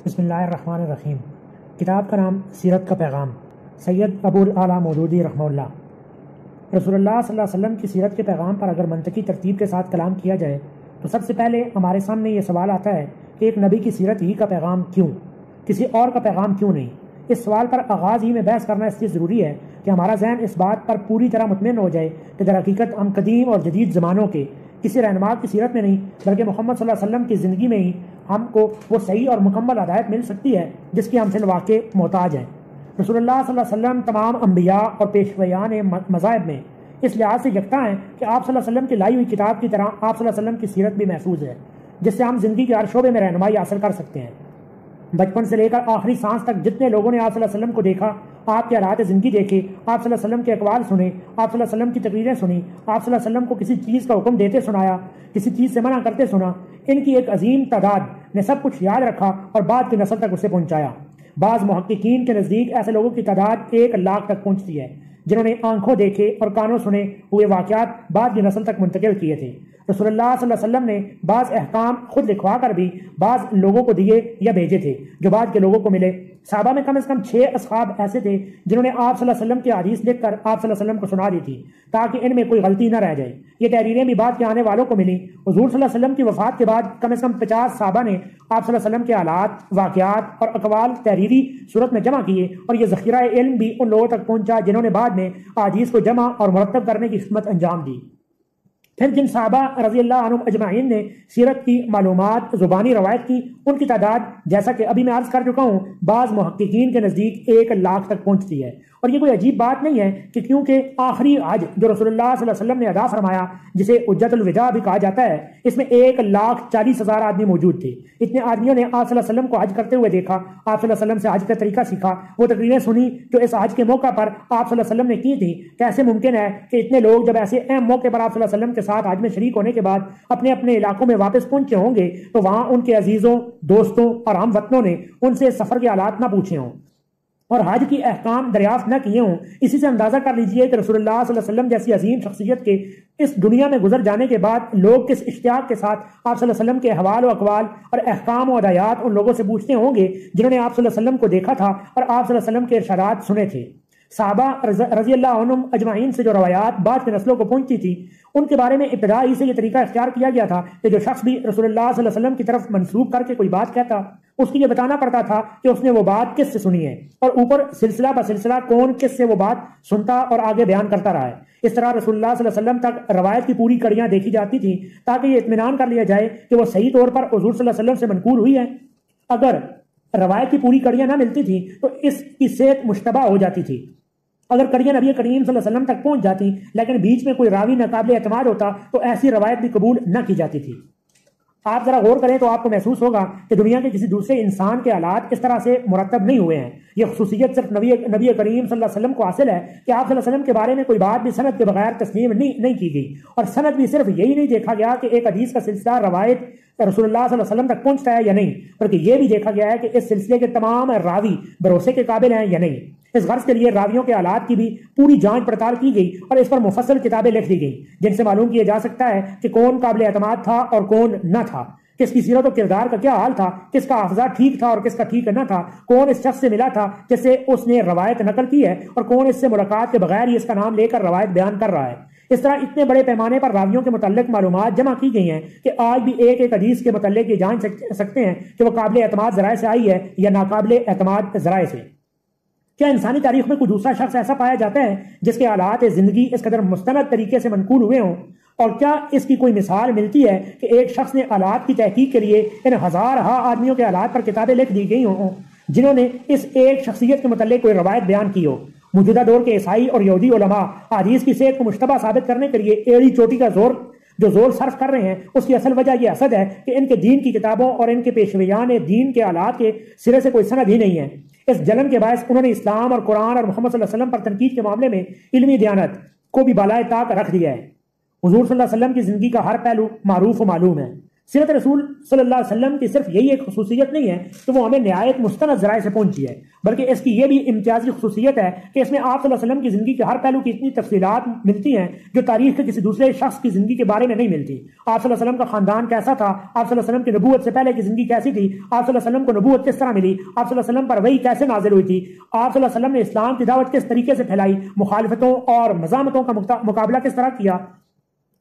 بسم اللہ الرحمن الرحیم۔ کتاب کا نام سیرت کا پیغام، سید ابو الاعلیٰ مودودی رحمہ اللہ۔ رسول اللہ صلی اللہ علیہ وسلم کی سیرت کے پیغام پر اگر منطقی ترتیب کے ساتھ کلام کیا جائے تو سب سے پہلے ہمارے سامنے یہ سوال آتا ہے کہ ایک نبی کی سیرت ہی کا پیغام کیوں، کسی اور کا پیغام کیوں نہیں؟ اس سوال پر آغاز ہی میں بحث کرنا اس لیے ضروری ہے کہ ہمارا ذہن اس بات پر پوری طرح مطمئن ہو جائے کہ در حقیقت ہم قدیم اور جدید زمانوں کے کسی رہنما کی سیرت میں نہیں بلکہ محمد صلی اللہ علیہ وسلم کی زندگی میں ہی ہم کو وہ صحیح اور مکمل ہدایت مل سکتی ہے جس کی ہم سے واقع محتاج ہیں۔ رسول اللہ صلی اللہ علیہ وسلم تمام انبیاء اور پیشویان مذاہب میں اس لحاظ سے یکتا ہیں کہ آپ صلی اللہ علیہ وسلم کی لائی ہوئی کتاب کی طرح آپ صلی اللہ علیہ وسلم کی سیرت بھی محفوظ ہے جس سے ہم زندگی کے ہر شعبے میں رہنمائی حاصل کر سکتے ہیں۔ بچپن سے لے کر آخری سانس تک جتنے لوگوں نے آپ صلی اللہ علیہ وسلم کو دیکھا، آپ کے حالات زندگی دیکھے، آپ صلی اللہ علیہ وسلم کے اقوال سنے، آپ صلی اللہ علیہ وسلم کی تقریریں سنی، آپ صلی اللہ علیہ وسلم کو کسی چیز کا حکم دیتے سنایا، کسی چیز سے منع کرتے سنا، ان کی ایک عظیم تعداد نے سب کچھ یاد رکھا اور بعد کی نسل تک اسے پہنچایا۔ بعض محققین کے نزدیک ایسے لوگوں کی تعداد 1 لاکھ تک پہنچتی ہے جنہوں نے آنکھوں دیکھے اور کانوں سنے ہوئے واقعات بعد کی نسل تک منتقل کیے تھے۔ رسول اللہ صلی اللہ علیہ وسلم نے بعض احکام خود لکھوا کر بھی بعض لوگوں کو دیے یا بھیجے تھے جو بعد کے لوگوں کو ملے۔ صحابہ میں کم از کم 6 اصحاب ایسے تھے جنہوں نے آپ صلی اللہ علیہ وسلم کی حدیث لکھ کر آپ صلی اللہ علیہ وسلم کو سنا دی تھی تاکہ ان میں کوئی غلطی نہ رہ جائے۔ یہ تحریریں بھی بعد کے آنے والوں کو ملی۔ حضور صلی اللہ علیہ وسلم کی وفات کے بعد کم از کم 50 صحابہ نے آپ صلی اللہ علیہ وسلم کے حالات، واقعات اور اقوال تحریری صورت میں جمع کیے اور یہ ذخیرہ علم بھی ان لوگوں تک پہنچا جنہوں نے بعد میں احادیث کو جمع اور مرتب کرنے کی خدمت انجام دی۔ پھر جن صحابہ رضی اللہ عنہم اجمعین نے سیرت کی معلومات زبانی روایت کی، ان کی تعداد جیسا کہ ابھی میں عرض کر چکا ہوں بعض محققین کے نزدیک 1 لاکھ تک پہنچتی ہے۔ اور یہ کوئی عجیب بات نہیں ہے کہ کیونکہ آخری حج جو رسول اللہ صلی اللہ علیہ وسلم نے ادا فرمایا جسے حجۃ الوداع بھی کہا جاتا ہے، اس میں 1,40,000 آدمی موجود تھے۔ اتنے آدمیوں نے آپ صلی اللہ علیہ وسلم کو حج کرتے ہوئے دیکھا، آپ صلی اللہ علیہ وسلم سے حج کا طریقہ سیکھا، وہ تقریریں سنی جو اس حج کے موقع پر آپ صلی اللہ علیہ وسلم نے کی تھی۔ کیسے ممکن ہے کہ اتنے لوگ جب ایسے اہم موقع پر آپ صلی اللہ علیہ وسلم کے ساتھ حج میں شریک ہونے کے بعد اپنے اپنے علاقوں میں واپس پہنچے ہوں گے تو وہاں ان کے عزیزوں، دوستوں اور ہم وطنوں نے ان سے سفر کے حالات نہ پوچھے ہوں اور حج کی احکام دریافت نہ کیے ہوں۔ اسی سے اندازہ کر لیجئے کہ رسول اللہ صلی اللہ علیہ وسلم جیسی عظیم شخصیت کے اس دنیا میں گزر جانے کے بعد لوگ کس اشتیاق کے ساتھ آپ صلی اللہ علیہ وسلم کے احوال و اقوال اور احکام و ہدایات ان لوگوں سے پوچھتے ہوں گے جنہوں نے آپ صلی اللہ علیہ وسلم کو دیکھا تھا اور آپ صلی اللہ علیہ وسلم کے ارشادات سنے تھے۔ صحابہ رضی اللہ عنہم اجمعین سے جو روایات بعد کی نسلوں کو پہنچتی تھی ان کے بارے میں ابتدا ہی سے یہ طریقہ اختیار کیا گیا تھا کہ جو شخص بھی رسول اللہ صلی اللہ علیہ وسلم کی طرف منسوب کر کے کوئی بات کہتا اس کو یہ بتانا پڑتا تھا کہ اس نے وہ بات کس سے سنی ہے اور اوپر سلسلہ بسلسلہ کون کس سے وہ بات سنتا اور آگے بیان کرتا رہا ہے۔ اس طرح رسول اللہ صلی اللہ علیہ وسلم تک روایت کی پوری کڑیاں دیکھی جاتی تھیں تاکہ یہ اطمینان کر لیا جائے کہ وہ صحیح طور پر حضور صلی اللہ علیہ وسلم سے منقول ہوئی ہے۔ اگر روایت کی پوری کڑیاں نہ ملتی تھیں تو اس کی صحت مشتبہ ہو جاتی تھی۔ اگر کڑیاں نبی کریم صلی اللہ علیہ وسلم تک پہنچ جاتی لیکن بیچ میں کوئی راوی ناقابل اعتماد ہوتا تو ایسی روایت بھی قبول نہ کی جاتی تھی۔ آپ ذرا غور کریں تو آپ کو محسوس ہوگا کہ دنیا کے کسی دوسرے انسان کے حالات اس طرح سے مرتب نہیں ہوئے ہیں۔ یہ خصوصیت صرف نبی کریم صلی اللہ علیہ وسلم کو حاصل ہے کہ آپ صلی اللہ علیہ وسلم کے بارے میں کوئی بات بھی سند کے بغیر تسلیم نہیں کی گئی، اور سند بھی صرف یہی نہیں دیکھا گیا کہ ایک حدیث کا سلسلہ روایت رسول اللہ صلی اللہ علیہ وسلم تک پہنچتا ہے یا نہیں، بلکہ یہ بھی دیکھا گیا ہے کہ اس سلسلے کے تمام راوی بھروسے کے قابل ہیں یا نہیں۔ اس غرض کے لیے راویوں کے حالات کی بھی پوری جانچ پڑتال کی گئی اور اس پر مفصل کتابیں لکھ دی گئی جن سے معلوم کیا جا سکتا ہے کہ کون قابل اعتماد تھا اور کون نہ تھا، کس کی سیرت و کردار کا کیا حال تھا، کس کا حافظہ ٹھیک تھا اور کس کا ٹھیک نہ تھا، کون اس شخص سے ملا تھا جس سے اس نے روایت نقل کی ہے اور کون اس سے ملاقات کے بغیر ہی اس کا نام لے کر روایت بیان کر رہا ہے۔ اس طرح اتنے بڑے پیمانے پر راویوں کے متعلق معلومات جمع کی گئی ہیں کہ آج بھی ایک حدیث کے متعلق یہ جان سکتے ہیں کہ وہ قابل اعتماد ذرائع سے آئی ہے یا ناقابل اعتماد ذرائع سے۔ کیا انسانی تاریخ میں کوئی دوسرا شخص ایسا پایا جاتا ہے جس کے حالات زندگی اس قدر مستند طریقے سے منقول ہوئے ہوں؟ اور کیا اس کی کوئی مثال ملتی ہے کہ ایک شخص نے حالات کی تحقیق کے لیے ان ہزارہا آدمیوں کے حالات پر کتابیں لکھ دی گئی ہوں جنہوں نے اس ایک شخصیت کے متعلق کوئی روایت بیان کی ہو؟ موجودہ دور کے عیسائی اور یہودی علماء حدیث کی صحت کو مشتبہ ثابت کرنے کے لیے ایڑی چوٹی کا زور صرف کر رہے ہیں، اس کی اصل وجہ یہ حسد ہے کہ ان کے دین کی کتابوں اور ان کے پیشویان دین کے حالات کے سرے سے کوئی سند ہی نہیں ہے۔ اس جلن کے باعث انہوں نے اسلام اور قرآن اور محمد صلی اللہ علیہ وسلم پر تنقید کے معاملے میں علمی دیانت کو بھی بالائے طاق رکھ دیا ہے۔ حضور صلی اللہ علیہ وسلم کی زندگی کا ہر پہلو معروف و معلوم ہے، سیرت رسول صلی اللہ علیہ وسلم کی صرف یہی ایک خصوصیت نہیں ہے کہ وہ ہمیں نہایت مستند ذرائع سے پہنچی ہے، بلکہ اس کی یہ بھی امتیازی خصوصیت ہے کہ اس میں آپ صلی اللہ علیہ وسلم کی زندگی کے ہر پہلو کی اتنی تفصیلات ملتی ہیں جو تاریخ کے کسی دوسرے شخص کی زندگی کے بارے میں نہیں ملتی۔ آپ صلی اللہ علیہ وسلم کا خاندان کیسا تھا، آپ صلی اللہ علیہ وسلم کی نبوت سے پہلے کی زندگی کیسی تھی، آپ صلی اللہ علیہ وسلم کو نبوت کس طرح ملی، آپ صلی اللہ علیہ وسلم پر وحی کیسے نازل ہوئی تھی، آپ صلی اللہ علیہ وسلم نے اسلام کی دعوت کس طریقے سے پھیلائی، مخالفتوں اور مزاحمتوں کا مقابلہ کس طرح کیا،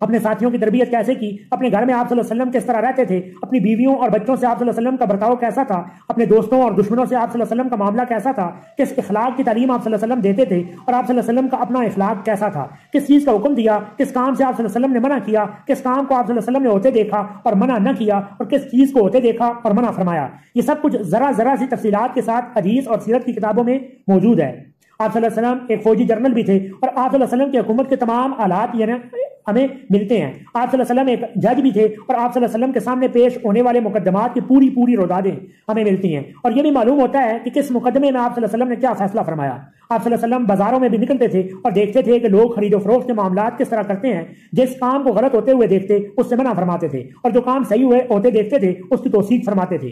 اپنے ساتھیوں کی تربیت کیسے کی، اپنے گھر میں آپ صلی اللہ علیہ وسلم کس طرح رہتے تھے، اپنی بیویوں اور بچوں سے آپ صلی اللہ علیہ وسلم کا برتاؤ کیسا تھا، اپنے دوستوں اور دشمنوں سے آپ صلی اللہ علیہ وسلم کا معاملہ کیسا تھا، کس اخلاق کی تعلیم آپ صلی اللہ علیہ وسلم دیتے تھے، اور آپ صلی اللہ علیہ وسلم کا اپنا اخلاق کیسا تھا، کس چیز کا حکم دیا، کس کام سے آپ صلی اللہ علیہ وسلم نے منع کیا، کس کام کو آپ صلی اللہ علیہ وسلم نے ہوتے دیکھا اور منع نہ کیا، اور کس چیز کو ہوتے دیکھا اور منع فرمایا۔ یہ سب کچھ ذرا ذرا سی تفصیلات کے ساتھ حدیث اور سیرت کی کتابوں میں موجود ہے۔ آپ صلی اللہ علیہ وسلم ایک فوجی جنرل بھی تھے اور آپ صلی اللہ علیہ وسلم کی حکومت کے تمام آلات ہمیں ملتے ہیں۔ آپ صلی اللہ علیہ وسلم ایک جج بھی تھے اور آپ صلی اللہ علیہ وسلم کے سامنے پیش ہونے والے مقدمات کی پوری رودادیں ہمیں ملتی ہیں، اور یہ بھی معلوم ہوتا ہے کہ کس مقدمے میں آپ صلی اللہ علیہ وسلم نے کیا فیصلہ فرمایا۔ آپ صلی اللہ علیہ وسلم بازاروں میں بھی نکلتے تھے اور دیکھتے تھے کہ لوگ خرید و فروخت کے معاملات کس طرح کرتے ہیں، جس کام کو غلط ہوتے ہوئے دیکھتے اس سے منع فرماتے تھے، اور جو کام صحیح ہوتے دیکھتے تھے اس کی توثیق فرماتے تھے۔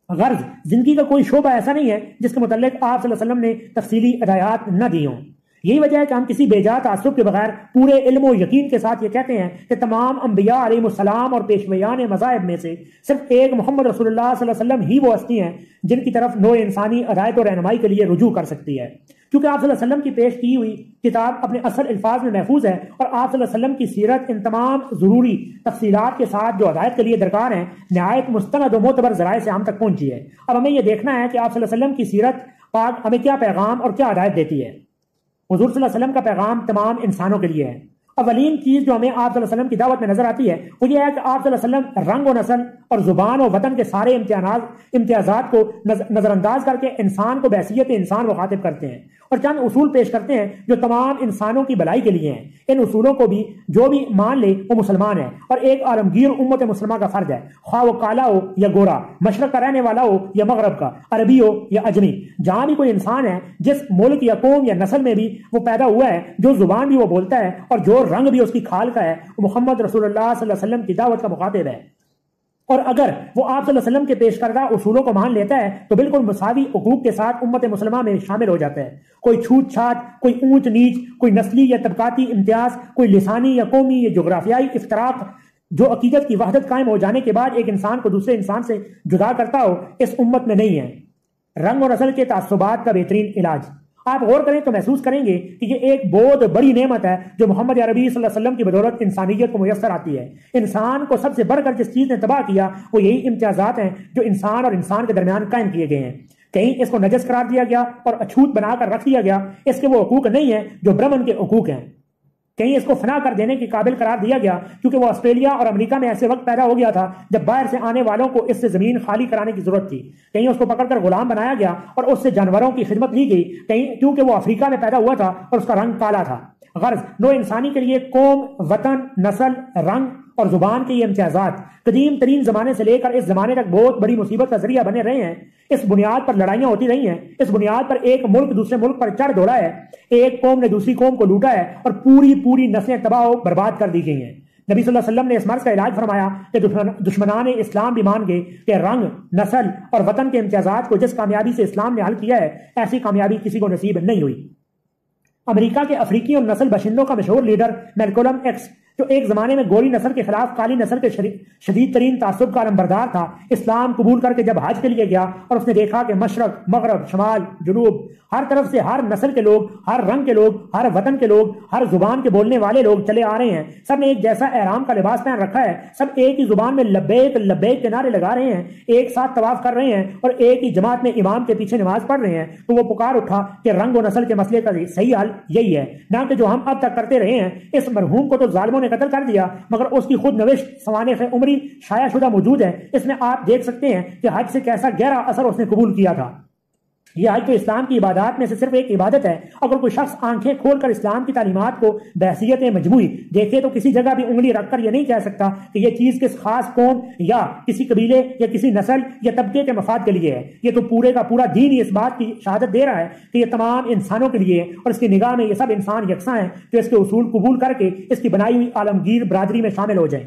غرض زندگی کا کوئی شعبہ ایسا نہیں ہے جس کے متعلق آپ صلی اللہ علیہ وسلم نے تفصیلی ہدایات نہ دی ہوں۔ یہی وجہ ہے کہ ہم کسی بے جا تعصب کے بغیر پورے علم و یقین کے ساتھ یہ کہتے ہیں کہ تمام انبیاء علیہ السلام اور پیشویان مذاہب میں سے صرف ایک محمد رسول اللہ صلی اللہ علیہ وسلم ہی وہ ہستی ہیں جن کی طرف نوع انسانی ہدایت و رہنمائی کے لیے رجوع کر سکتی ہے، کیونکہ آپ صلی اللہ علیہ وسلم کی پیش کی ہوئی کتاب اپنے اصل الفاظ میں محفوظ ہے، اور آپ صلی اللہ علیہ وسلم کی سیرت ان تمام ضروری تفصیلات کے ساتھ جو ہدایت کے لیے درکار ہیں نہایت مستند و معتبر ذرائع سے ہم تک پہنچی ہے۔ اب ہمیں یہ دیکھنا ہے کہ آپ صلی اللہ علیہ وسلم کی سیرت پاک ہمیں کیا پیغام اور کیا ہدایت دیتی ہے۔ حضور صلی اللہ علیہ وسلم کا پیغام تمام انسانوں کے لیے ہے۔ اولین چیز جو ہمیں آپ صلی اللہ علیہ وسلم کی دعوت میں نظر آتی ہے وہ یہ ہے کہ آپ صلی اللہ علیہ وسلم رنگ و نسل اور زبان و وطن کے سارے امتیازات کو نظر انداز کر کے انسان کو بحیثیت انسان مخاطب کرتے ہیں اور چند اصول پیش کرتے ہیں جو تمام انسانوں کی بھلائی کے لیے ہیں۔ ان اصولوں کو بھی جو بھی مان لے وہ مسلمان ہے اور ایک عالمگیر امت مسلمہ کا فرض ہے، خواہ وہ کالا ہو یا گورا، مشرق کا رہنے والا ہو یا مغرب کا، عربی ہو یا اجمی، جہاں بھی کوئی انسان ہے، جس ملک یا قوم یا نسل میں بھی وہ پیدا ہوا ہے، جو زبان بھی وہ بولتا ہے اور جو رنگ بھی اس کی کھال کا ہے، وہ محمد رسول اللہ صلی اللہ علیہ وسلم کی دعوت کا مخاطب ہے۔ اور اگر وہ آپ صلی اللہ علیہ وسلم کے پیش کردہ اصولوں کو مان لیتا ہے تو بالکل مساوی حقوق کے ساتھ امت مسلمہ میں شامل ہو جاتا ہے۔ کوئی چھوٹ چھاٹ، کوئی اونچ نیچ، کوئی نسلی یا طبقاتی امتیاز، کوئی لسانی یا قومی یا جغرافیائی افتراق جو عقیدت کی وحدت قائم ہو جانے کے بعد ایک انسان کو دوسرے انسان سے جدا کرتا ہو، اس امت میں نہیں ہے۔ رنگ و نسل کے تعصبات کا بہترین علاج، آپ غور کریں تو محسوس کریں گے کہ یہ ایک بہت بڑی نعمت ہے جو محمد عربی صلی اللہ علیہ وسلم کی بدولت انسانیت کو میسر آتی ہے۔ انسان کو سب سے بڑھ کر جس چیز نے تباہ کیا وہ یہی امتیازات ہیں جو انسان اور انسان کے درمیان قائم کیے گئے ہیں۔ کہیں اس کو نجس قرار دیا گیا اور اچھوت بنا کر رکھ دیا گیا، اس کے وہ حقوق نہیں ہیں جو برہمن کے حقوق ہیں۔ کہیں اس کو فنا کر دینے کے قابل قرار دیا گیا کیونکہ وہ آسٹریلیا اور امریکہ میں ایسے وقت پیدا ہو گیا تھا جب باہر سے آنے والوں کو اس سے زمین خالی کرانے کی ضرورت تھی۔ کہیں اس کو پکڑ کر غلام بنایا گیا اور اس سے جانوروں کی خدمت لی گئی، کہیں کیونکہ وہ افریقہ میں پیدا ہوا تھا اور اس کا رنگ کالا تھا۔ غرض نوع انسانی کے لیے قوم، وطن، نسل، رنگ اور زبان کے یہ امتیازات قدیم ترین زمانے سے لے کر اس زمانے تک بہت بڑی مصیبت کا ذریعہ بنے رہے ہیں۔ اس بنیاد پر لڑائیاں ہوتی رہی ہیں، اس بنیاد پر ایک ملک دوسرے ملک پر چڑھ دوڑا ہے، ایک قوم نے دوسری قوم کو لوٹا ہے اور پوری نسلیں تباہ و برباد کر دی گئی ہیں۔ نبی صلی اللہ علیہ وسلم نے اس مرض کا علاج فرمایا کہ دشمنان اسلام بھی مان گئے کہ رنگ، نسل اور وطن کے امتیازات کو جس کامیابی سے اسلام نے حل کیا ہے، ایسی کامیابی کسی کو نصیب نہیں ہوئی۔ امریکہ کے افریقی اور نسل باشندوں کا مشہور لیڈر میلکولم ایکس، جو ایک زمانے میں گوری نسل کے خلاف کالی نسل کے شدید ترین تعصب کا علمبردار تھا، اسلام قبول کر کے جب حج کے لیے گیا اور اس نے دیکھا کہ مشرق، مغرب، شمال، جنوب، ہر طرف سے ہر نسل کے لوگ، ہر رنگ کے لوگ، ہر وطن کے لوگ، ہر زبان کے بولنے والے لوگ چلے آ رہے ہیں، سب نے ایک جیسا احرام کا لباس پہن رکھا ہے، سب ایک ہی زبان میں لبیک لبیک کے نعرے لگا رہے ہیں، ایک ساتھ طواف کر رہے ہیں اور ایک ہی جماعت میں امام کے پیچھے نماز پڑھ رہے ہیں، تو وہ پکار اٹھا کہ رنگ و نسل کے مسئلے کا صحیح حل یہی ہے، نہ کہ جو ہم اب تک کرتے رہے ہیں۔ اس مرحوم کو تو ظالموں نے قتل کر دیا، مگر اس کی خود نوشت سوانح عمری شائع شدہ موجود ہے۔ اس میں آپ دیکھ سکتے ہیں کہ حج سے کیسا گہرا اثر اس نے قبول کیا تھا۔ یہ حج تو اسلام کی عبادات میں سے صرف ایک عبادت ہے۔ اگر کوئی شخص آنکھیں کھول کر اسلام کی تعلیمات کو بحیثیت مجموعی دیکھے تو کسی جگہ بھی انگلی رکھ کر یہ نہیں کہہ سکتا کہ یہ چیز کس خاص قوم یا کسی قبیلے یا کسی نسل یا طبقے کے مفاد کے لیے ہے۔ یہ تو پورے کا پورا دین ہی اس بات کی شہادت دے رہا ہے کہ یہ تمام انسانوں کے لیے ہے اور اس کی نگاہ میں یہ سب انسان یکساں ہیں جو اس کے اصول قبول کر کے اس کی بنائی ہوئی عالمگیر برادری میں شامل ہو جائیں۔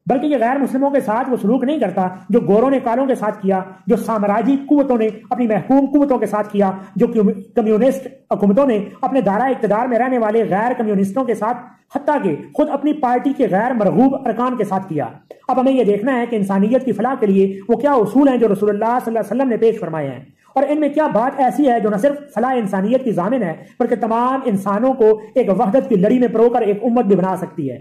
بلکہ یہ غیر مسلموں کے ساتھ وہ سلوک نہیں کرتا جو گوروں نے کالوں کے ساتھ کیا، جو سامراجی قوتوں نے اپنی محکوم قوتوں کے ساتھ کیا، جو کمیونسٹ حکومتوں نے اپنے دائرہ اقتدار میں رہنے والے غیر کمیونسٹوں کے ساتھ، حتیٰ کہ خود اپنی پارٹی کے غیر مرغوب ارکان کے ساتھ کیا۔ اب ہمیں یہ دیکھنا ہے کہ انسانیت کی فلاح کے لیے وہ کیا اصول ہیں جو رسول اللہ صلی اللہ علیہ وسلم نے پیش فرمائے ہیں، اور ان میں کیا بات ایسی ہے جو نہ صرف فلاح انسانیت کی ضامن ہے بلکہ تمام انسانوں کو ایک وحدت کی لڑی میں پرو کر ایک امت بھی بنا سکتی ہے۔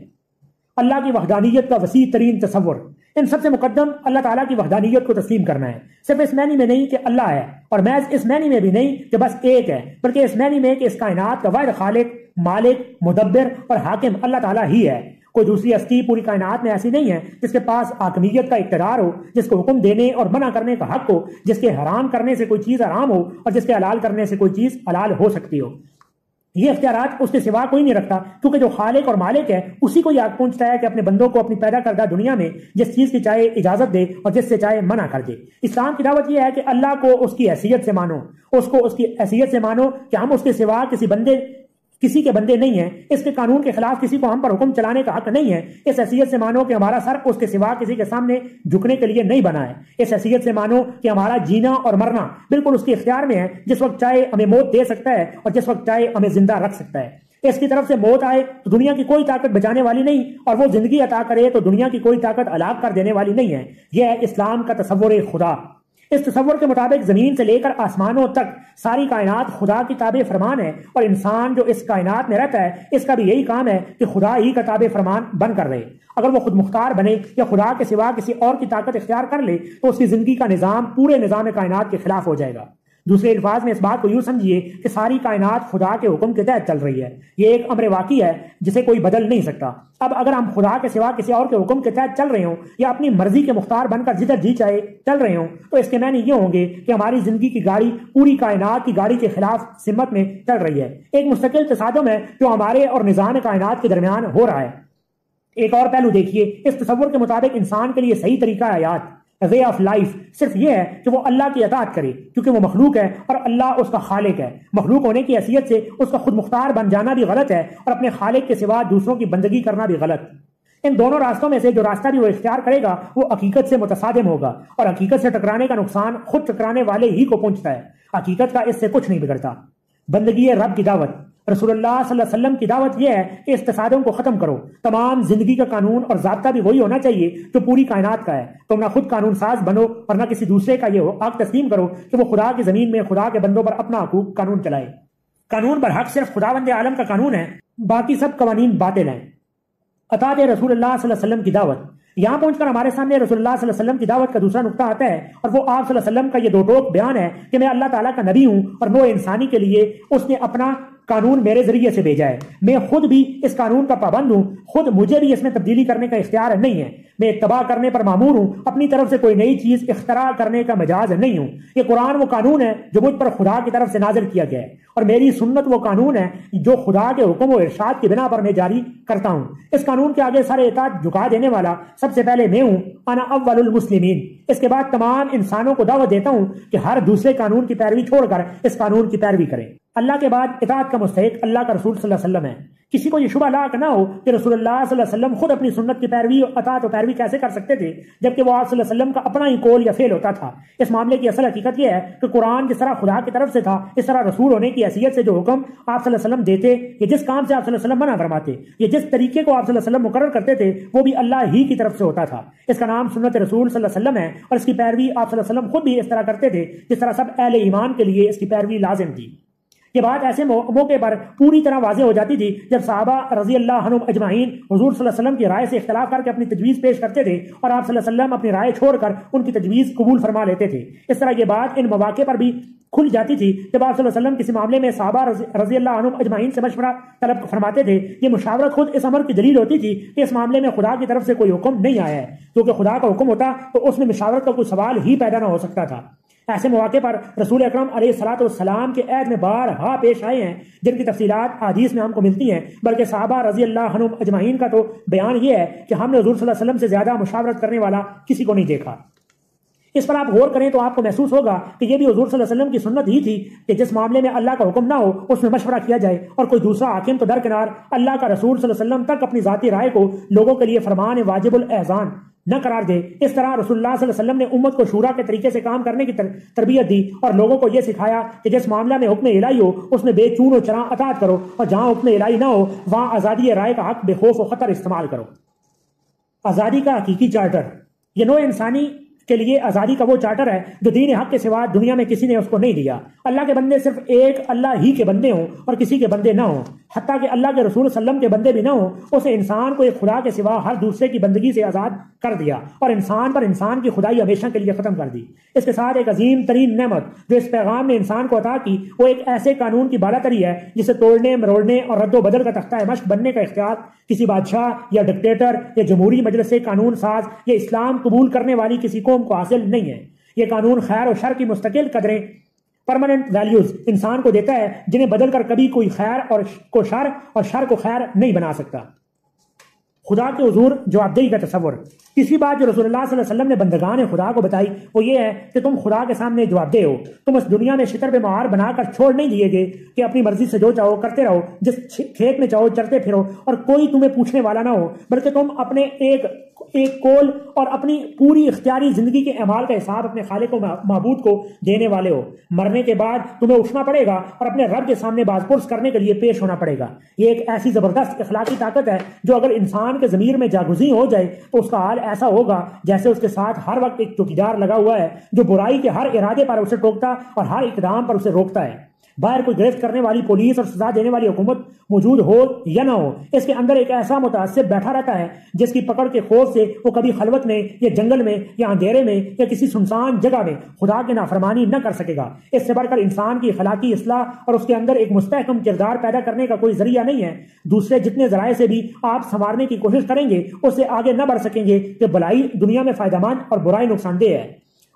اللہ کی وحدانیت کا وسیع ترین تصور، ان سب سے مقدم اللہ تعالیٰ کی وحدانیت کو تسلیم کرنا ہے، صرف اس معنی میں نہیں کہ اللہ ہے، اور محض اس معنی میں بھی نہیں کہ بس ایک ہے، بلکہ اس معنی میں کہ اس کائنات کا واحد خالق، مالک، مدبر اور حاکم اللہ تعالیٰ ہی ہے۔ کوئی دوسری ہستی پوری کائنات میں ایسی نہیں ہے جس کے پاس حاکمیت کا اقتدار ہو، جس کو حکم دینے اور منع کرنے کا حق ہو، جس کے حرام کرنے سے کوئی چیز حرام ہو اور جس کے حلال کرنے سے کوئی چیز حلال ہو سکتی ہو۔ یہ اختیارات اس کے سوا کوئی نہیں رکھتا، کیونکہ جو خالق اور مالک ہے اسی کو یہ حق پہنچتا ہے کہ اپنے بندوں کو اپنی پیدا کردہ دنیا میں جس چیز کی چاہے اجازت دے اور جس سے چاہے منع کر دے۔ اسلام کی دعوت یہ ہے کہ اللہ کو اس کی حیثیت سے مانو، اس کو اس کی حیثیت سے مانو کہ ہم اس کے سوا کسی کے بندے نہیں ہیں، اس کے قانون کے خلاف کسی کو ہم پر حکم چلانے کا حق نہیں ہے۔ اس حیثیت سے مانو کہ ہمارا سر اس کے سوا کسی کے سامنے جھکنے کے لیے نہیں بنا ہے۔ اس حیثیت سے مانو کہ ہمارا جینا اور مرنا بالکل اس کے اختیار میں ہے، جس وقت چاہے ہمیں موت دے سکتا ہے اور جس وقت چاہے ہمیں زندہ رکھ سکتا ہے۔ اس کی طرف سے موت آئے تو دنیا کی کوئی طاقت بچانے والی نہیں، اور وہ زندگی عطا کرے تو دنیا کی کوئی طاقت ہلاک کر دینے والی نہیں ہے۔ یہ ہے اسلام کا تصور خدا۔ اس تصور کے مطابق زمین سے لے کر آسمانوں تک ساری کائنات خدا کی تابع فرمان ہے، اور انسان جو اس کائنات میں رہتا ہے اس کا بھی یہی کام ہے کہ خدا ہی کا تابع فرمان بن کر رہے۔ اگر وہ خود مختار بنے یا خدا کے سوا کسی اور کی طاقت اختیار کر لے تو اس کی زندگی کا نظام پورے نظام کائنات کے خلاف ہو جائے گا۔ دوسرے الفاظ میں اس بات کو یوں سمجھیے کہ ساری کائنات خدا کے حکم کے تحت چل رہی ہے۔ یہ ایک امر واقعی ہے جسے کوئی بدل نہیں سکتا۔ اب اگر ہم خدا کے سوا کسی اور کے حکم کے تحت چل رہے ہوں یا اپنی مرضی کے مختار بن کر جدھر جی چاہے چل رہے ہوں تو اس کے معنی یہ ہوں گے کہ ہماری زندگی کی گاڑی پوری کائنات کی گاڑی کے خلاف سمت میں چل رہی ہے۔ ایک مستقل تصادم ہے جو ہمارے اور نظام کائنات کے درمیان ہو رہا ہے۔ ایک اور پہلو دیکھیے، اس تصور کے مطابق انسان کے لیے صحیح طریقہ حیات، وے آف لائف صرف یہ ہے کہ وہ اللہ کی اطاعت کرے، کیونکہ وہ مخلوق ہے اور اللہ اس کا خالق ہے۔ مخلوق ہونے کی حیثیت سے اس کا خود مختار بن جانا بھی غلط ہے اور اپنے خالق کے سوا دوسروں کی بندگی کرنا بھی غلط۔ ان دونوں راستوں میں سے جو راستہ بھی وہ اختیار کرے گا وہ حقیقت سے متصادم ہوگا، اور حقیقت سے ٹکرانے کا نقصان خود ٹکرانے والے ہی کو پہنچتا ہے۔ حقیقت کا اس سے کچھ نہیں بگڑتا۔ بندگی رب کی دعوت، رسول اللہ صلی اللہ علیہ وسلم کی دعوت یہ ہے کہ اس تصادم کو ختم کرو۔ تمام زندگی کا قانون اور ضابطہ بھی وہی ہونا چاہیے جو پوری کائنات کا ہے۔ تم نہ خود قانون ساز بنو اور نہ کسی دوسرے کا یہ حق تسلیم کرو کہ وہ خدا کی زمین میں خدا کے بندوں پر اپنا حقوق قانون چلائے۔ قانون پر حق صرف خداوند عالم کا قانون ہے، باقی سب قوانین باطل ہیں۔ اطاعت رسول اللہ صلی اللہ علیہ وسلم کی دعوت، یہاں پہنچ کر ہمارے سامنے رسول اللہ صلی اللہ علیہ وسلم کی دعوت کا دوسرا نقطہ آتا ہے، اور وہ آپ صلی اللہ علیہ وسلم کا یہ دو ٹوک بیان ہے کہ میں اللہ تعالیٰ کا نبی ہوں اور نوع انسانی کے لیے اس نے اپنا قانون میرے ذریعے سے بھیجا ہے۔ میں خود بھی اس قانون کا پابند ہوں، خود مجھے بھی اس میں تبدیلی کرنے کا اختیار نہیں ہے۔ میں اتباع کرنے پر مامور ہوں، اپنی طرف سے کوئی نئی چیز اختراع کرنے کا مجاز نہیں ہوں۔ یہ قرآن وہ قانون ہے جو مجھ پر خدا کی طرف سے نازل کیا گیا ہے، اور میری سنت وہ قانون ہے جو خدا کے حکم و ارشاد کی بنا پر میں جاری کرتا ہوں۔ اس قانون کے آگے سارے اطاعت جھکا دینے والا سب سے پہلے میں ہوں، انا اول المسلمین۔ اس کے بعد تمام انسانوں کو دعوت دیتا ہوں کہ ہر دوسرے قانون کی پیروی چھوڑ کر اس قانون کی پیروی کریں۔ اللہ کے بعد اطاعت کا مستحق اللہ کا رسول صلی اللہ علیہ وسلم ہے۔ کسی کو یہ شبہ لاحق نہ ہو کہ رسول اللہ صلی اللہ علیہ وسلم خود اپنی سنت کی پیروی اور اطاعت و پیروی کیسے کر سکتے تھے جبکہ وہ آپ صلی اللہ علیہ وسلم کا اپنا ہی قول یا فعل ہوتا تھا۔ اس معاملے کی اصل حقیقت یہ ہے کہ قرآن جس طرح خدا کی طرف سے تھا، اس طرح رسول ہونے کی حیثیت سے جو حکم آپ صلی اللہ علیہ وسلم دیتے یا جس کام سے آپ صلی اللہ علیہ وسلم منع فرماتے یا جس طریقے کو آپ صلی اللہ علیہ وسلم مقرر کرتے تھے وہ بھی اللہ ہی کی طرف سے ہوتا تھا۔ اس کا نام سنت رسول صلی اللہ علیہ وسلم ہے، اور اس کی پیروی آپ صلی اللہ علیہ وسلم خود بھی اس طرح کرتے تھے جس طرح سب اہل ایمان کے لیے اس کی پیروی لازم تھی۔ یہ بات ایسے موقع پر پوری طرح واضح ہو جاتی تھی جب صحابہ رضی اللہ عنہم اجمعین حضور صلی اللہ علیہ وسلم کی رائے سے اختلاف کر کے اپنی تجویز پیش کرتے تھے اور آپ صلی اللہ علیہ وسلم اپنی رائے چھوڑ کر ان کی تجویز قبول فرما لیتے تھے۔ اس طرح یہ بات ان مواقع پر بھی کھل جاتی تھی جب آپ صلی اللہ علیہ وسلم کسی معاملے میں صحابہ رضی اللہ عنہم اجمعین سے مشورہ طلب فرماتے تھے۔ یہ مشاورت خود اس امر کی دلیل ہوتی تھی کہ اس معاملے میں خدا کی طرف سے کوئی حکم نہیں آیا ہے، کیونکہ خدا کا حکم ہوتا تو اس میں مشاورت کا کوئی سوال ہی پیدا نہ ہو سکتا تھا۔ ایسے مواقع پر رسول اکرم علیہ الصلوۃ والسلام کے عہد میں بارہا پیش آئے ہیں جن کی تفصیلات حدیث میں ہم کو ملتی ہیں، بلکہ صحابہ رضی اللہ عنہم اجمعین کا تو بیان یہ ہے کہ ہم نے حضور صلی اللہ علیہ وسلم سے زیادہ مشاورت کرنے والا کسی کو نہیں دیکھا۔ اس پر آپ غور کریں تو آپ کو محسوس ہوگا کہ یہ بھی حضور صلی اللہ علیہ وسلم کی سنت ہی تھی کہ جس معاملے میں اللہ کا حکم نہ ہو اس میں مشورہ کیا جائے، اور کوئی دوسرا حاکم تو درکنار اللہ کا رسول صلی اللہ علیہ وسلم تک اپنی ذاتی رائے کو لوگوں کے لیے فرمان واجب الاذان نہ قرار دے۔ اس طرح رسول اللہ صلی اللہ علیہ وسلم نے امت کو شورا کے طریقے سے کام کرنے کی تربیت دی اور لوگوں کو یہ سکھایا کہ جس معاملہ میں حکم الہی ہو اس میں بے چون و چرا اطاعت کرو، اور جہاں حکم الہی نہ ہو وہاں آزادی رائے کا حق بے خوف و خطر استعمال کرو۔ آزادی کا حقیقی چارٹر، یہ نوع انسانی کے لیے آزادی کا وہ چارٹر ہے جو دین حق کے سوا دنیا میں کسی نے اس کو نہیں دیا۔ اللہ کے بندے صرف ایک اللہ ہی کے بندے ہوں اور کسی کے بندے نہ ہوں، حتیٰ کہ اللہ کے رسول صلی اللہ علیہ وسلم کے بندے بھی نہ ہوں۔ اسے انسان کو ایک خدا کے سوا ہر دوسرے کی بندگی سے آزاد کر دیا اور انسان پر انسان کی خدائی ہمیشہ کے لیے ختم کر دی۔ اس کے ساتھ ایک عظیم ترین نعمت جو اس پیغام نے انسان کو عطا کی وہ ایک ایسے قانون کی بالاتری ہے جسے توڑنے مروڑنے اور رد و بدل کا تختہ مشق بننے کا اختیار کسی بادشاہ یا ڈکٹیٹر یا جمہوری مجلس سے قانون ساز یا اسلام قبول کرنے والی کسی قوم کو حاصل نہیں ہے۔ یہ قانون خیر و شر کی مستقل قدریں، پرماننٹ ویلیوز انسان کو دیتا ہے جنہیں بدل کر کبھی کوئی خیر کو شر اور شر کو خیر نہیں بنا سکتا۔ خدا کے حضور جوابدہی کا تصور، تیسری بات جو رسول اللہ صلی اللہ علیہ وسلم نے بندگان خدا کو بتائی وہ یہ ہے کہ تم خدا کے سامنے جوابدہ ہو۔ تم اس دنیا میں شتر پہ مہار بنا کر چھوڑ نہیں دیے گئے کہ اپنی مرضی سے جو چاہو کرتے رہو، جس کھیت میں چاہو چرتے پھرو اور کوئی تمہیں پوچھنے والا نہ ہو، بلکہ تم اپنے ایک کول اور اپنی پوری اختیاری زندگی کے اعمال کا حساب اپنے خالق و معبود کو دینے والے ہو۔ مرنے کے بعد تمہیں اٹھنا پڑے گا اور اپنے رب کے سامنے باز پرس کرنے کے لیے پیش ہونا پڑے گا۔ یہ ایک ایسی زبردست اخلاقی طاقت ہے جو اگر انسان کے ضمیر میں جاگزیں ہو جائے تو اس کا حال ایسا ہوگا جیسے اس کے ساتھ ہر وقت ایک چوکیدار لگا ہوا ہے جو برائی کے ہر ارادے پر اسے ٹوکتا اور ہر اقدام پر اسے روکتا ہے۔ باہر کوئی گرفت کرنے والی پولیس اور سزا دینے والی حکومت موجود ہو یا نہ ہو، اس کے اندر ایک ایسا متعصب بیٹھا رہتا ہے جس کی پکڑ کے خوف سے وہ کبھی خلوت میں یا جنگل میں یا اندھیرے میں یا کسی سنسان جگہ میں خدا کی نافرمانی نہ کر سکے گا۔ اس سے بڑھ کر انسان کی اخلاقی اصلاح اور اس کے اندر ایک مستحکم کردار پیدا کرنے کا کوئی ذریعہ نہیں ہے۔ دوسرے جتنے ذرائع سے بھی آپ سنوارنے کی کوشش کریں گے اس سے آگے نہ بڑھ سکیں گے کہ بھلائی دنیا میں فائدہ مند اور برائی نقصان دہ ہے۔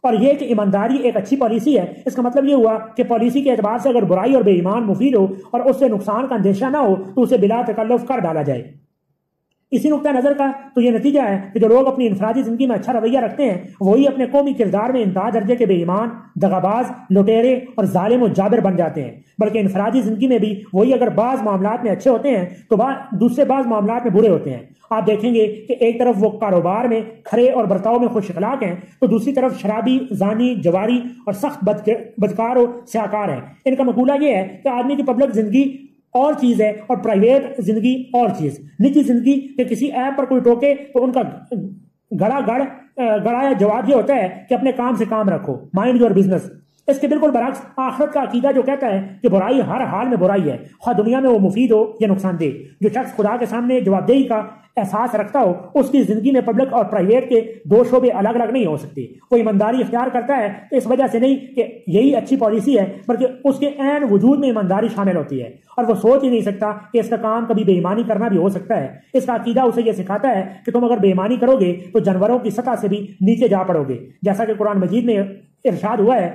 اور یہ کہ ایمانداری ایک اچھی پالیسی ہے، اس کا مطلب یہ ہوا کہ پالیسی کے اعتبار سے اگر برائی اور بے ایمان مفید ہو اور اس سے نقصان کا اندیشہ نہ ہو تو اسے بلا تکلف کر ڈالا جائے۔ اسی نقطہ نظر کا تو یہ نتیجہ ہے کہ جو لوگ اپنی انفرادی زندگی میں اچھا رویہ رکھتے ہیں وہی اپنے قومی کردار میں انتہا درجے کے بے ایمان، دغاباز، لٹیرے اور ظالم و جابر بن جاتے ہیں، بلکہ انفرادی زندگی میں بھی وہی اگر بعض معاملات میں اچھے ہوتے ہیں تو دوسرے بعض معاملات میں برے ہوتے ہیں۔ آپ دیکھیں گے کہ ایک طرف وہ کاروبار میں کھرے اور برتاؤ میں خوش اخلاق ہیں تو دوسری طرف شرابی، زانی، جواری اور سخت بدکار و سیاکار ہیں۔ ان کا مقولہ یہ ہے کہ آدمی کی پبلک زندگی اور چیز ہے اور پرائیویٹ زندگی اور چیز۔ نجی زندگی کے کسی ایپ پر کوئی ٹوکے تو ان کا گڑایا جواب یہ ہوتا ہے کہ اپنے کام سے کام رکھو، مائنڈ یور بزنس۔ اس کے بالکل برعکس آخرت کا عقیدہ جو کہتا ہے کہ برائی ہر حال میں برائی ہے، خواہ دنیا میں وہ مفید ہو یا نقصان دہ۔ جو شخص خدا کے سامنے جوابدہی کا احساس رکھتا ہو اس کی زندگی میں پبلک اور پرائیویٹ کے دو شعبے الگ الگ نہیں ہو سکتے۔ وہ ایمانداری اختیار کرتا ہے تو اس وجہ سے نہیں کہ یہی اچھی پالیسی ہے، بلکہ اس کے عین وجود میں ایمانداری شامل ہوتی ہے، اور وہ سوچ ہی نہیں سکتا کہ اس کا کام کبھی بے ایمانی کرنا بھی ہو سکتا ہے۔ اس کا عقیدہ اسے یہ سکھاتا ہے کہ تم اگر بے ایمانی کرو گے تو جانوروں کی سطح سے بھی نیچے جا پڑو گے، جیسا کہ قرآن مجید میں ارشاد ہوا ہے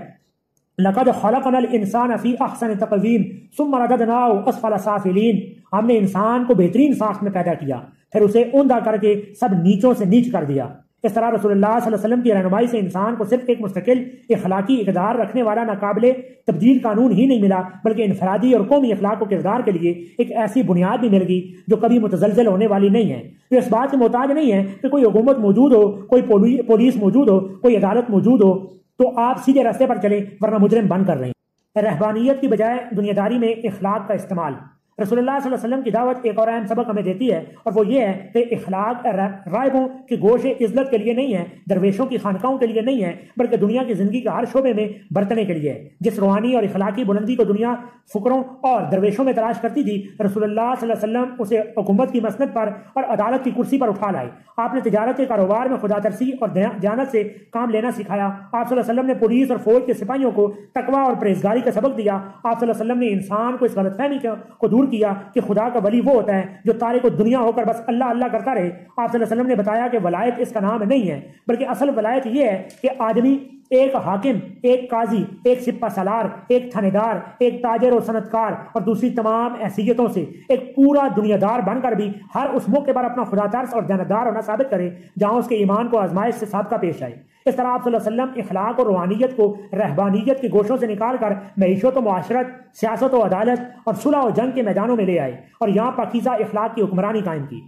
لَقَدْ خَلَقْنَا الْإِنسَانَ فِي أَحْسَنِ تَقْوِيمٍ ثُمَّ رَدَدْنَاهُ أَسْفَلَ سَافِلِينَ۔ ہم نے انسان کو بہترین ساخت میں پیدا کیا پھر اسے اوندا کر کے سب نیچوں سے نیچ کر دیا۔ اس طرح رسول اللہ صلی اللہ علیہ وسلم کی رہنمائی سے انسان کو صرف ایک مستقل اخلاقی اقدار رکھنے والا ناقابل تبدیل قانون ہی نہیں ملا، بلکہ انفرادی اور قومی اخلاق و کردار کے لیے ایک ایسی بنیاد بھی مل گئی جو کبھی متزلزل ہونے والی نہیں ہے، جو اس بات کی محتاج نہیں ہے کہ کوئی حکومت موجود ہو، کوئی پولیس موجود ہو، کوئی عدالت موجود ہو تو آپ سیدھے راستے پر چلیں ورنہ مجرم بن کر رہے ہیں۔ رہبانیت کی بجائے دنیا داری میں اخلاق کا استعمال۔ رسول اللہ صلی اللہ علیہ وسلم کی دعوت ایک اور اہم سبق ہمیں دیتی ہے اور وہ یہ ہے کہ اخلاق راہبوں کی گوش عزت کے لیے نہیں ہے، درویشوں کی خانقاہوں کے لیے نہیں ہے، بلکہ دنیا کی زندگی کے ہر شعبے میں برتنے کے لیے ہے۔ جس روحانی اور اخلاقی بلندی کو دنیا فقروں اور درویشوں میں تلاش کرتی تھی، رسول اللہ صلی اللہ علیہ وسلم اسے حکومت کی مسند پر اور عدالت کی کرسی پر اٹھا لائے۔ آپ نے تجارت کے کاروبار میں خدا ترسی اور دیانت سے کام لینا سکھایا۔ آپ صلی اللہ علیہ وسلم نے پولیس اور فوج کے سپاہیوں کو تقویٰ اور پرہیزگاری کا سبق دیا۔ آپ صلی اللہ علیہ وسلم نے انسان کو اس غلط فہمی کو دور کیا کہ خدا کا ولی وہ ہوتا ہے جو تارک دنیا ہو کر بس اللہ اللہ کرتا رہے۔ آپ صلی اللہ علیہ وسلم نے بتایا کہ ولایت اس کا نام نہیں ہے، بلکہ اصل ولایت یہ ہے کہ آدمی ایک حاکم، ایک قاضی، ایک سپہ سالار، ایک تھانے دار، ایک تاجر اور صنعت کار اور دوسری تمام حیثیتوں سے ایک پورا دنیا دار بن کر بھی ہر اس موقع پر اپنا خدا ترس اور دیانتدار ہونا ثابت کرے جہاں اس کے ایمان کو آزمائش سے سابقہ پیش آئے۔ اس طرح آپ صلی اللہ علیہ وسلم اخلاق اور روحانیت کو رہبانیت کے گوشوں سے نکال کر معیشت و معاشرت، سیاست و عدالت اور صلح و جنگ کے میدانوں میں لے آئے اور یہاں پاکیزہ اخلاق کی حکمرانی قائم کی۔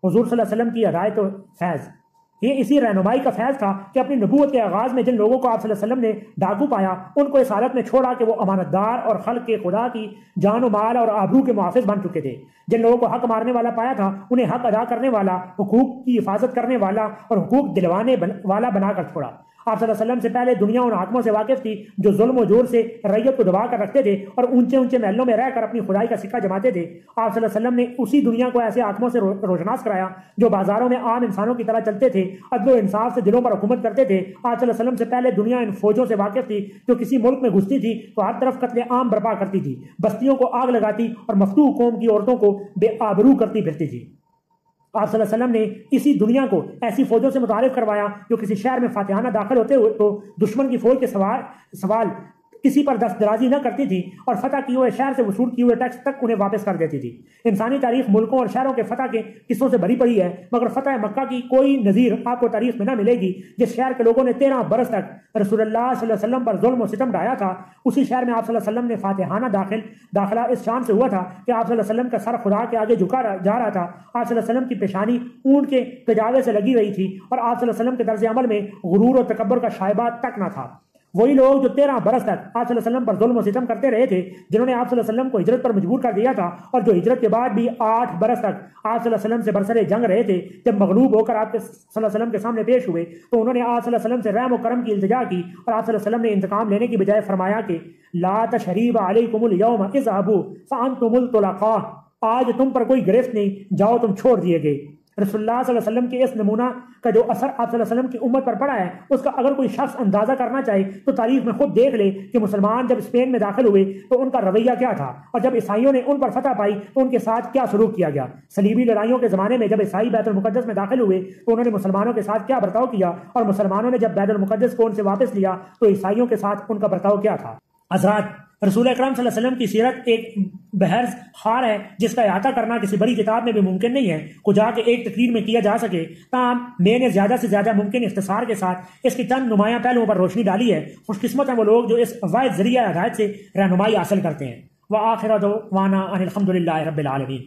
حضور صلی اللہ علیہ وسلم کی ہدایت و فیض، یہ اسی رہنمائی کا فیض تھا کہ اپنی نبوت کے آغاز میں جن لوگوں کو آپ صلی اللہ علیہ وسلم نے ڈاکو پایا ان کو اس حالت میں چھوڑا کہ وہ امانت دار اور خلق کے خدا کی جان و مال اور آبرو کے محافظ بن چکے تھے۔ جن لوگوں کو حق مارنے والا پایا تھا انہیں حق ادا کرنے والا، حقوق کی حفاظت کرنے والا اور حقوق دلوانے والا بنا کر چھوڑا۔ آپ صلی اللہ علیہ وسلم سے پہلے دنیا ان حاکموں سے واقف تھی جو ظلم و جور سے رعیت کو دبا کر رکھتے تھے اور اونچے اونچے محلوں میں رہ کر اپنی خدائی کا سکہ جماتے تھے۔ آپ صلی اللہ علیہ وسلم نے اسی دنیا کو ایسے حاکموں سے روشناس کرایا جو بازاروں میں عام انسانوں کی طرح چلتے تھے، عدل و انصاف سے دلوں پر حکومت کرتے تھے۔ آپ صلی اللہ علیہ وسلم سے پہلے دنیا ان فوجوں سے واقف تھی جو کسی ملک میں گھستی تھی تو ہر طرف قتل عام برپا کرتی تھی، بستیوں کو آگ لگاتی اور مفتوح قوم کی عورتوں کو بے آبرو کرتی پھرتی تھی۔ آپ صلی اللہ علیہ وسلم نے اسی دنیا کو ایسی فوجوں سے متعارف کروایا جو کسی شہر میں فاتحانہ داخل ہوتے ہوئے تو دشمن کی فوج کے سوال کسی پر دست درازی نہ کرتی تھی اور فتح کیے ہوئے شہر سے وصول کیے ہوئے ٹیکس تک انہیں واپس کر دیتی تھی۔ انسانی تاریخ ملکوں اور شہروں کے فتح کے قصوں سے بھری پڑی ہے، مگر فتح مکہ کی کوئی نظیر آپ کو تاریخ میں نہ ملے گی۔ جس شہر کے لوگوں نے 13 برس تک رسول اللہ صلی اللہ علیہ وسلم پر ظلم و ستم ڈھایا تھا، اسی شہر میں آپ صلی اللہ علیہ وسلم نے فاتحانہ داخلہ اس شان سے ہوا تھا کہ آپ صلی اللہ علیہ وسلم کا سر خدا کے آگے جھکا جا رہا تھا۔ آپ صلی اللہ علیہ وسلم کی پیشانی اونٹ کے کجاوے سے لگی رہی تھی اور آپ صلی اللہ علیہ وسلم کے طرز عمل میں غرور اور تکبر کا شائبہ تک نہ تھا۔ وہی لوگ جو 13 برس تک آپ صلی اللہ علیہ وسلم پر ظلم و ستم کرتے رہے تھے، جنہوں نے آپ صلی اللہ علیہ وسلم کو ہجرت پر مجبور کر دیا تھا اور جو ہجرت کے بعد بھی 8 برس تک آپ صلی اللہ علیہ وسلم سے برسر جنگ رہے تھے، جب مغلوب ہو کر آپ صلی اللہ علیہ وسلم کے سامنے پیش ہوئے تو انہوں نے آپ صلی اللہ علیہ وسلم سے رحم و کرم کی التجا کی اور آپ صلی اللہ علیہ وسلم نے انتقام لینے کی بجائے فرمایا کہ لا تشریب علیکم اليوم اذهبوا فانتم الطلقاء، آج تم پر کوئی گرفت نہیں، جاؤ تم چھوڑ دیے گئے۔ رسول اللہ صلی اللہ علیہ وسلم کے اس نمونہ کا جو اثر آپ صلی اللہ علیہ وسلم کی امت پر پڑا ہے، اس کا اگر کوئی شخص اندازہ کرنا چاہے تو تاریخ میں خود دیکھ لے کہ مسلمان جب اسپین میں داخل ہوئے تو ان کا رویہ کیا تھا، اور جب عیسائیوں نے ان پر فتح پائی تو ان کے ساتھ کیا سلوک کیا گیا۔ صلیبی لڑائیوں کے زمانے میں جب عیسائی بیت المقدس میں داخل ہوئے تو انہوں نے مسلمانوں کے ساتھ کیا برتاؤ کیا، اور مسلمانوں نے جب بیت المقدس کو ان سے واپس لیا تو عیسائیوں کے ساتھ ان کا برتاؤ کیا تھا۔ حضرات، رسول اکرم صلی اللہ علیہ وسلم کی سیرت ایک بحر خار ہے جس کا احاطہ کرنا کسی بڑی کتاب میں بھی ممکن نہیں ہے، کجا کے ایک تقریر میں کیا جا سکے۔ تاہم میں نے زیادہ سے زیادہ ممکن اختصار کے ساتھ اس کی چند نمایاں پہلوؤں پر روشنی ڈالی ہے۔ خوش قسمت ہیں وہ لوگ جو اس واحد ذریعہ ہدایت سے رہنمائی حاصل کرتے ہیں۔ وآخر دعوانا ان الحمد للہ رب العالمین۔